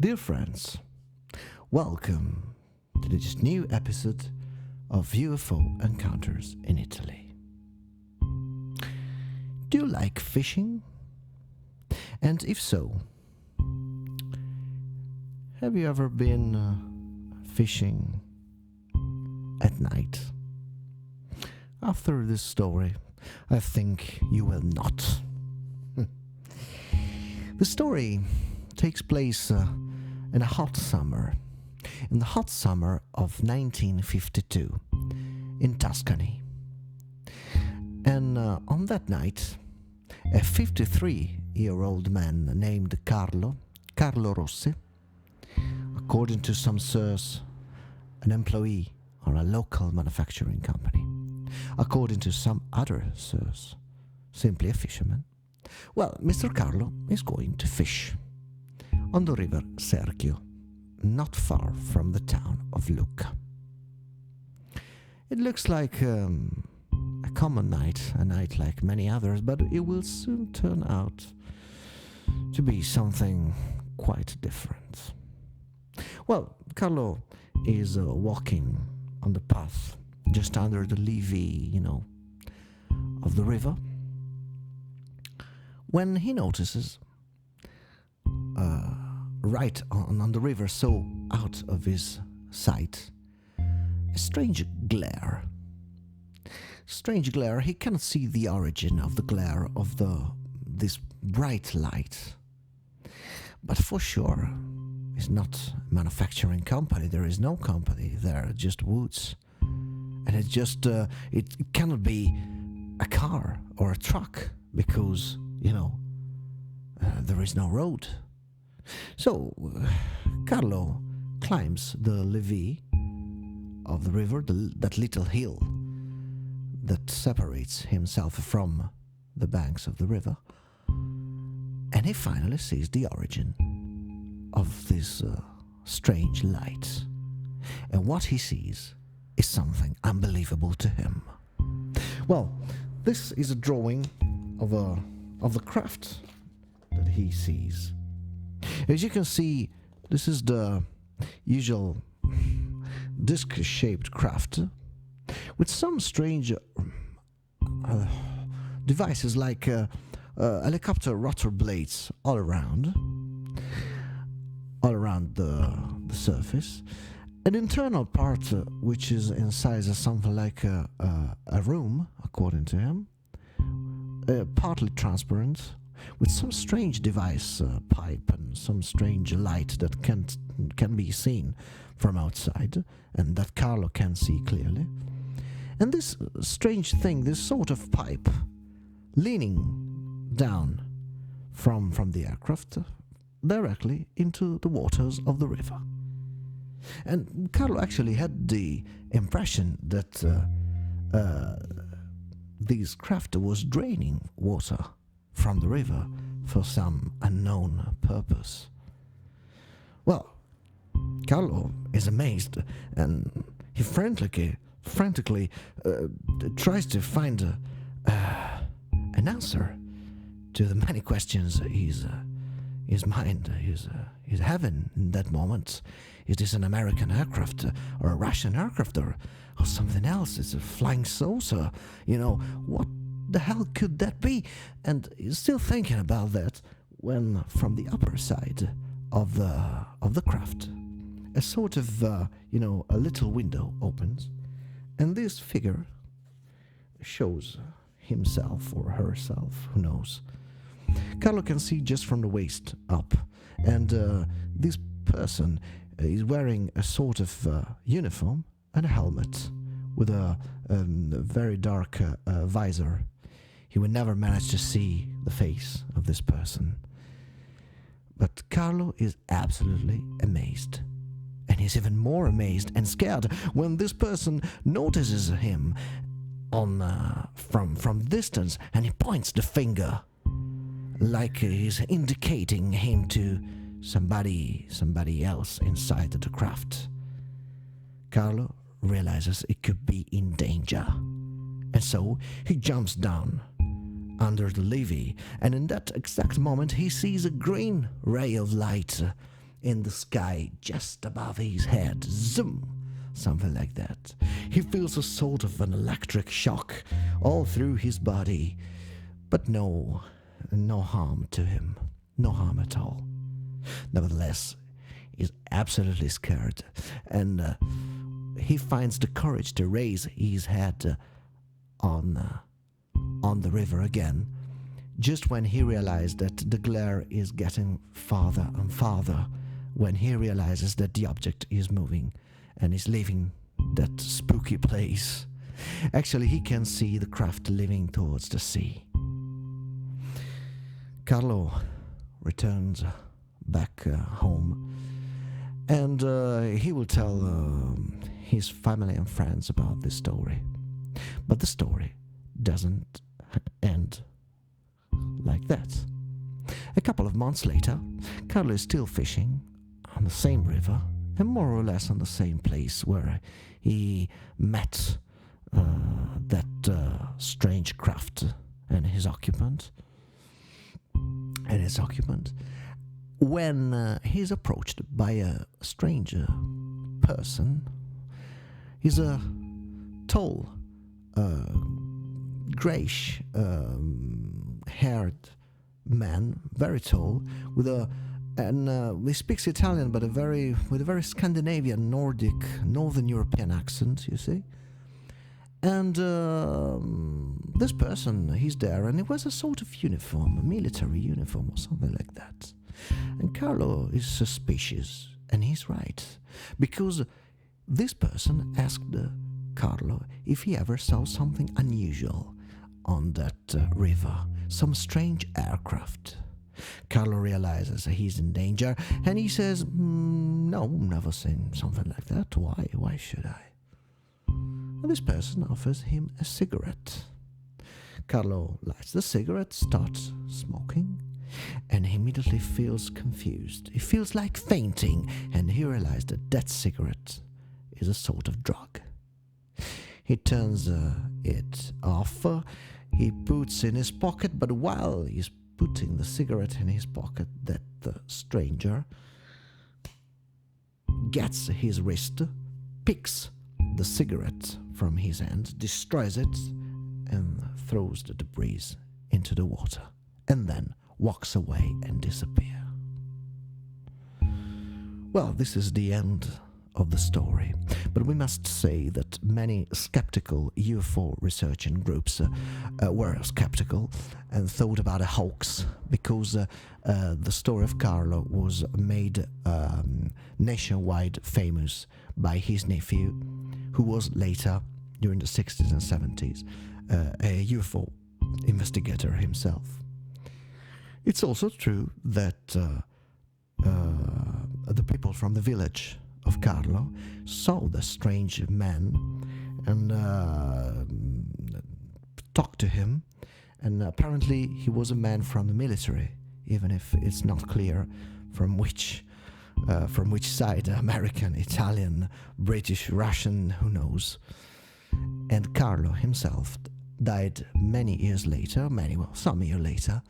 Dear friends, welcome to this new episode of UFO Encounters in Italy. Do you like fishing? And if so, have you ever been fishing at night? After this story, I think you will not. The story takes place in a hot summer, in the hot summer of 1952, in Tuscany. And on that night, a 53-year-old man named Carlo Rossi, according to some source, an employee on a local manufacturing company, according to some other source, simply a fisherman. Well, Mr. Carlo is going to fish on the river Serchio, not far from the town of Lucca. It looks like a common night, a night like many others, but it will soon turn out to be something quite different. Well, Carlo is walking on the path just under the levee, of the river, when he notices right on the river, so out of his sight, a strange glare. He cannot see the origin of the glare of this bright light. But for sure, it's not a manufacturing company. There is no company there, just woods. And it cannot be a car or a truck because, there is no road. So, Carlo climbs the levee of the river, that little hill that separates himself from the banks of the river, and he finally sees the origin of this strange light. And what he sees is something unbelievable to him. Well, this is a drawing of the craft that he sees. As you can see, this is the usual disc-shaped craft with some strange devices like helicopter rotor blades all around the surface. An internal part which is in size of something like a room, according to him, partly transparent, with some strange device, pipe, and some strange light that can be seen from outside, and that Carlo can see clearly. And this strange thing, this sort of pipe, leaning down from the aircraft directly into the waters of the river. And Carlo actually had the impression that this craft was draining water from the river for some unknown purpose. Well, Carlo is amazed, and he frantically tries to find an answer to the many questions his mind is having in that moment. Is this an American aircraft or a Russian aircraft or something else? It's a flying saucer. What the hell could that be? And he's still thinking about that when from the upper side of the craft, a sort of a little window opens, and this figure shows himself or herself, who knows. Carlo can see just from the waist up, and this person is wearing a sort of uniform and a helmet with a very dark visor. He would never manage to see the face of this person. But Carlo is absolutely amazed. And he's even more amazed and scared when this person notices him from distance, and he points the finger like he's indicating him to somebody else inside the craft. Carlo realizes it could be in danger, and so he jumps down under the levee, and in that exact moment he sees a green ray of light in the sky just above his head. Zoom! Something like that. He feels a sort of an electric shock all through his body, but no harm to him. No harm at all. Nevertheless, he's absolutely scared, and he finds the courage to raise his head on the river again, just when he realizes that the glare is getting farther and farther, when he realizes that the object is moving and is leaving that spooky place. Actually, he can see the craft leaving towards the sea. Carlo returns back home, and he will tell his family and friends about this story. But the story doesn't end like that. A couple of months later, Carlo is still fishing on the same river and more or less on the same place where he met that strange craft and his occupant. When he's approached by a strange person. He's a tall, grayish haired man, very tall, he speaks Italian, but with a very Scandinavian, Nordic, Northern European accent, you see. And this person, he's there, and it was a sort of uniform, a military uniform or something like that. And Carlo is suspicious, and he's right, because this person asked Carlo if he ever saw something unusual on that river, some strange aircraft. Carlo realizes he's in danger, and he says, no, never seen something like that. Why should I? And this person offers him a cigarette. Carlo lights the cigarette, starts smoking, and he immediately feels confused. He feels like fainting, and he realizes that cigarette is a sort of drug. He turns it off, he puts in his pocket, but while he's putting the cigarette in his pocket, that stranger gets his wrist, picks the cigarette from his hand, destroys it, and throws the debris into the water, and then walks away and disappears. Well, this is the end of the story, but we must say that many skeptical UFO researching groups were skeptical and thought about a hoax, because the story of Carlo was made nationwide famous by his nephew, who was later, during the 60s and 70s, a UFO investigator himself. It's also true that the people from the village of Carlo saw the strange man and talked to him, and apparently he was a man from the military, even if it's not clear from which side, American, Italian, British, Russian, who knows. And Carlo himself died many years later, some years later,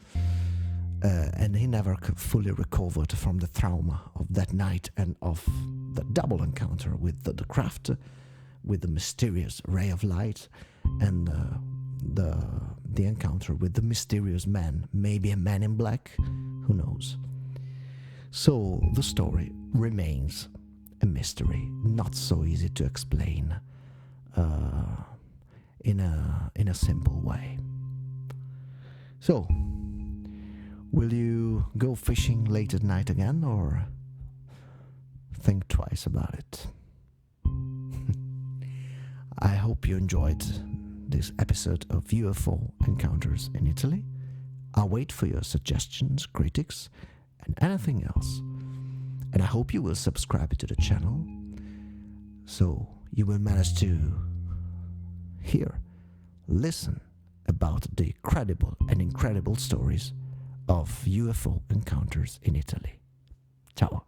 and he never fully recovered from the trauma of that night and of the double encounter with the craft, with the mysterious ray of light, and the encounter with the mysterious man, maybe a man in black, who knows. So the story remains a mystery, not so easy to explain in a simple way. So, will you go fishing late at night again, or think twice about it? I hope you enjoyed this episode of UFO Encounters in Italy. I'll wait for your suggestions, critics, and anything else. And I hope you will subscribe to the channel, so you will manage to listen about the credible and incredible stories of UFO encounters in Italy. Ciao.